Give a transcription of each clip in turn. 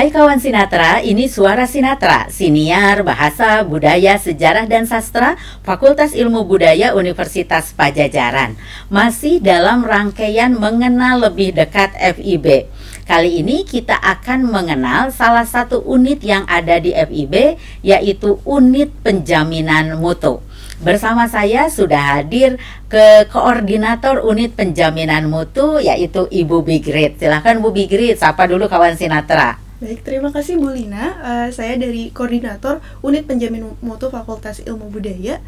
Hai kawan Sinatra, ini Suara Sinatra, siniar bahasa, budaya, sejarah, dan sastra Fakultas Ilmu Budaya Universitas Padjadjaran. Masih dalam rangkaian mengenal lebih dekat FIB. Kali ini kita akan mengenal salah satu unit yang ada di FIB, yaitu unit penjaminan mutu. Bersama saya sudah hadir ke koordinator unit penjaminan mutu, yaitu Ibu Bigrit. Silahkan Bu Bigrit, sapa dulu kawan Sinatra. Baik, terima kasih Bu Lina. Saya dari koordinator unit penjamin mutu Fakultas Ilmu Budaya.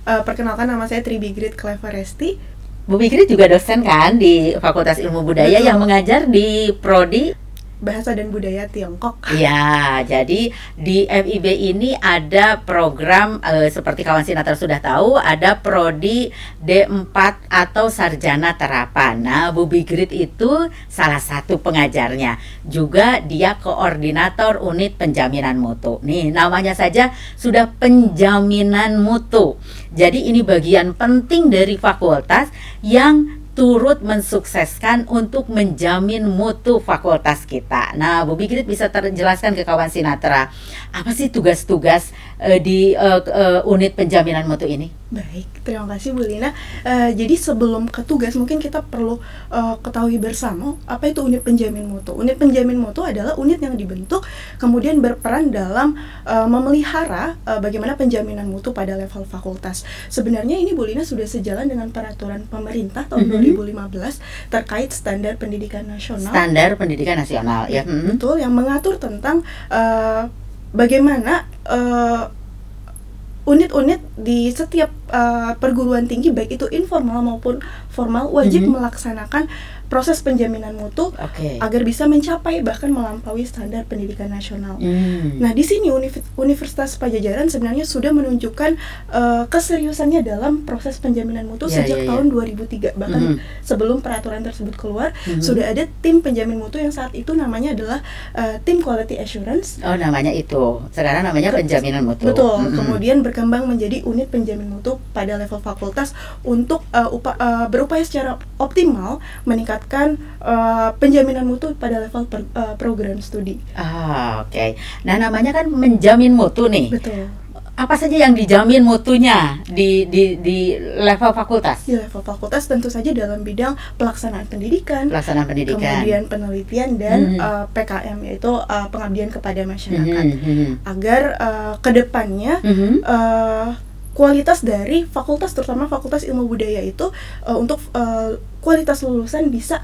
Perkenalkan, nama saya Tri Bigrit Cleveresti. Bu Bigrit juga dosen kan di Fakultas Ilmu Budaya. Betul. Yang mengajar di Prodi Bahasa dan Budaya Tiongkok. Ya, jadi di FIB ini ada program seperti kawan Sinatra sudah tahu, ada Prodi D4 atau Sarjana Terapan. Nah, Bu Bigrit itu salah satu pengajarnya. Juga dia koordinator unit penjaminan mutu. Nih, namanya saja sudah penjaminan mutu. Jadi ini bagian penting dari fakultas yang turut mensukseskan untuk menjamin mutu fakultas kita. Nah, Bu Bigrit bisa terjelaskan ke kawan Sinatra, apa sih tugas-tugas di unit penjaminan mutu ini? Baik, terima kasih Bu Lina. Jadi sebelum ke tugas, mungkin kita perlu ketahui bersama apa itu unit penjamin mutu. Unit penjamin mutu adalah unit yang dibentuk kemudian berperan dalam memelihara bagaimana penjaminan mutu pada level fakultas. Sebenarnya ini Bu Lina sudah sejalan dengan peraturan pemerintah tahun 2015 terkait standar pendidikan nasional. Standar pendidikan nasional, ya. Betul, yang mengatur tentang bagaimana unit-unit di setiap perguruan tinggi, baik itu informal maupun formal, wajib melaksanakan proses penjaminan mutu agar bisa mencapai bahkan melampaui standar pendidikan nasional. Nah, di sini Universitas Padjadjaran sebenarnya sudah menunjukkan keseriusannya dalam proses penjaminan mutu sejak tahun 2003. Bahkan sebelum peraturan tersebut keluar, sudah ada tim penjamin mutu yang saat itu namanya adalah tim Quality Assurance. Oh, namanya itu. Sekarang namanya penjaminan mutu. Betul. Kemudian berkembang menjadi unit penjamin mutu pada level fakultas untuk berupaya secara optimal meningkatkan penjaminan mutu pada level program studi. Oke. Nah, namanya kan menjamin mutu nih. Betul. Apa saja yang dijamin mutunya di level fakultas? Di level fakultas tentu saja dalam bidang pelaksanaan pendidikan, kemudian penelitian dan PKM, yaitu pengabdian kepada masyarakat. Agar kedepannya kualitas dari fakultas, terutama Fakultas Ilmu Budaya itu untuk kualitas lulusan bisa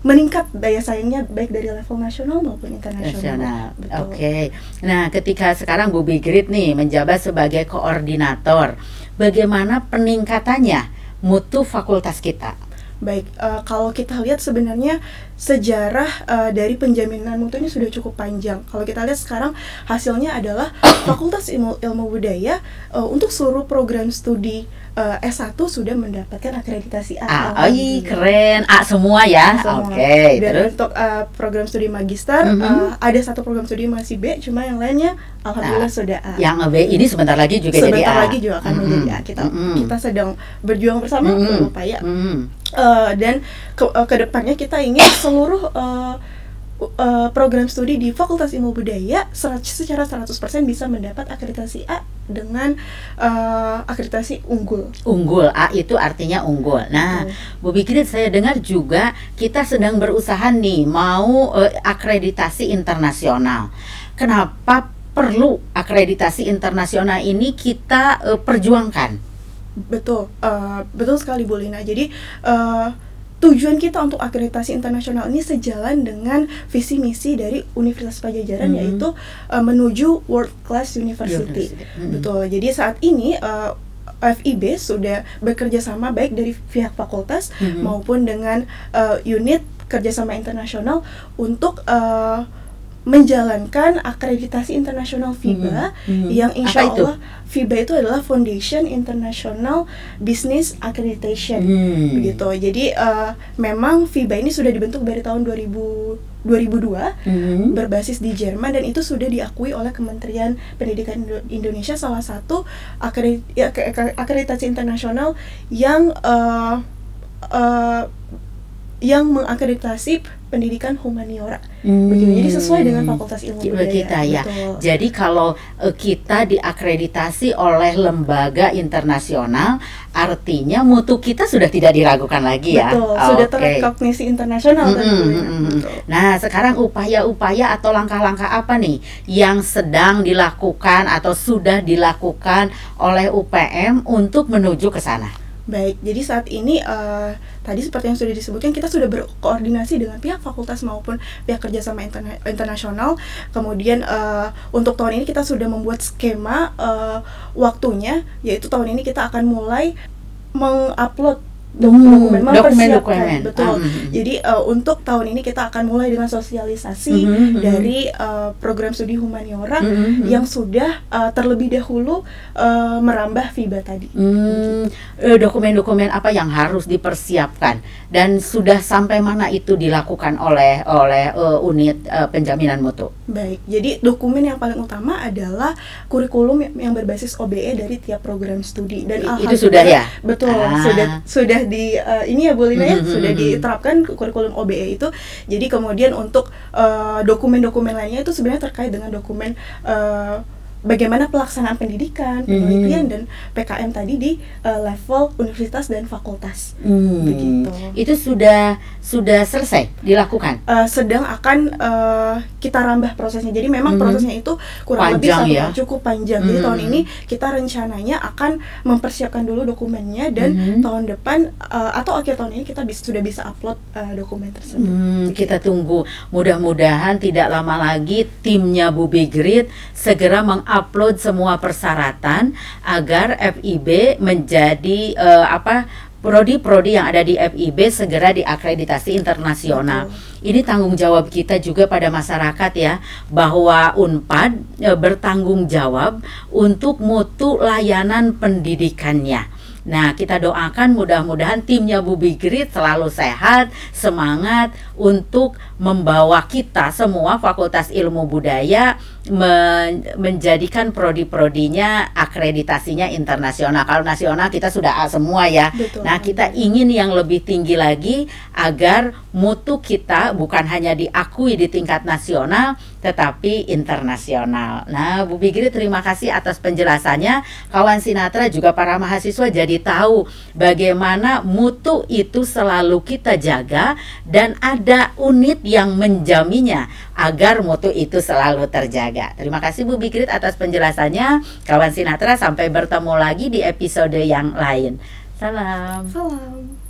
meningkat daya saingnya baik dari level nasional maupun internasional. Oke. Nah, ketika sekarang Bu Bigrit nih menjabat sebagai koordinator, bagaimana peningkatannya mutu fakultas kita? Baik, kalau kita lihat sebenarnya sejarah dari penjaminan mutu ini sudah cukup panjang. Kalau kita lihat sekarang hasilnya adalah Fakultas Ilmu Budaya untuk seluruh program studi S1 sudah mendapatkan akreditasi A. Keren, A semua ya. Oke. Dan Terus untuk program studi magister ada satu program studi masih B, cuma yang lainnya alhamdulillah sudah A. Yang B ini sebentar lagi juga jadi A. Sebentar lagi juga akan menjadi A. Kita sedang berjuang bersama berupaya. Dan kedepannya kita ingin seluruh program studi di Fakultas Ilmu Budaya secara 100% bisa mendapat akreditasi A dengan akreditasi unggul. Unggul, A itu artinya unggul. Nah, Bu Bigrit, saya dengar juga kita sedang berusaha nih mau akreditasi internasional. Kenapa perlu akreditasi internasional ini kita perjuangkan? Betul, betul sekali Bu Lina. Jadi tujuan kita untuk akreditasi internasional ini sejalan dengan visi misi dari Universitas Padjadjaran, yaitu menuju World Class University. Betul. Jadi saat ini FIB sudah bekerja sama baik dari pihak fakultas maupun dengan unit kerjasama internasional untuk menjalankan akreditasi internasional FIBA yang insya Allah FIBA itu adalah Foundation International Business Accreditation, begitu. Jadi memang FIBA ini sudah dibentuk dari tahun 2002, berbasis di Jerman, dan itu sudah diakui oleh Kementerian Pendidikan Indonesia, salah satu akreditasi internasional yang yang mengakreditasi pendidikan humaniora. Begitu. Jadi sesuai dengan Fakultas Ilmu Budaya. Kita ya. Jadi kalau kita diakreditasi oleh lembaga internasional, artinya mutu kita sudah tidak diragukan lagi ya. Betul. Sudah terrekognisi internasional. Nah, sekarang upaya-upaya atau langkah-langkah apa nih yang sedang dilakukan atau sudah dilakukan oleh UPM untuk menuju ke sana? Baik, jadi saat ini tadi seperti yang sudah disebutkan, kita sudah berkoordinasi dengan pihak fakultas maupun pihak kerjasama internasional. Kemudian untuk tahun ini kita sudah membuat skema waktunya, yaitu tahun ini kita akan mulai mengupload dokumen. Betul. Jadi untuk tahun ini kita akan mulai dengan sosialisasi dari program studi humaniora yang sudah terlebih dahulu merambah FIBA tadi. Dokumen-dokumen apa yang harus dipersiapkan dan sudah sampai mana itu dilakukan oleh unit penjaminan mutu? Baik, jadi dokumen yang paling utama adalah kurikulum yang berbasis OBE dari tiap program studi, dan itu sudah ya? Betul, sudah di ini ya Bu Lina ya, sudah diterapkan kurikulum OBE itu. Jadi kemudian untuk dokumen-dokumen lainnya itu sebenarnya terkait dengan dokumen bagaimana pelaksanaan pendidikan, penelitian dan PKM tadi di level universitas dan fakultas. Begitu. Itu sudah selesai dilakukan? Sedang akan kita rambah prosesnya. Jadi memang prosesnya itu kurang panjang, lebih ya? Cukup panjang. Jadi tahun ini kita rencananya akan mempersiapkan dulu dokumennya, dan tahun depan atau akhir tahun ini kita sudah bisa upload dokumen tersebut. Kita tunggu. Mudah-mudahan tidak lama lagi timnya Bu Bigrit segera upload semua persyaratan agar FIB menjadi prodi-prodi yang ada di FIB segera diakreditasi internasional. Ini tanggung jawab kita juga pada masyarakat ya, bahwa Unpad bertanggung jawab untuk mutu layanan pendidikannya. Nah, kita doakan mudah-mudahan timnya Bu Bigrit selalu sehat, semangat untuk membawa kita semua Fakultas Ilmu Budaya menjadikan prodi-prodinya akreditasinya internasional. Kalau nasional kita sudah A semua ya. Betul. Nah, kita ingin yang lebih tinggi lagi agar mutu kita bukan hanya diakui di tingkat nasional tetapi internasional. Nah, Bu Bigrit terima kasih atas penjelasannya. Kawan Sinatra juga para mahasiswa jadi tahu bagaimana mutu itu selalu kita jaga dan ada unit yang menjaminnya agar mutu itu selalu terjaga. Terima kasih Bu Bigrit atas penjelasannya. Kawan Sinatra, sampai bertemu lagi di episode yang lain. Salam. Salam.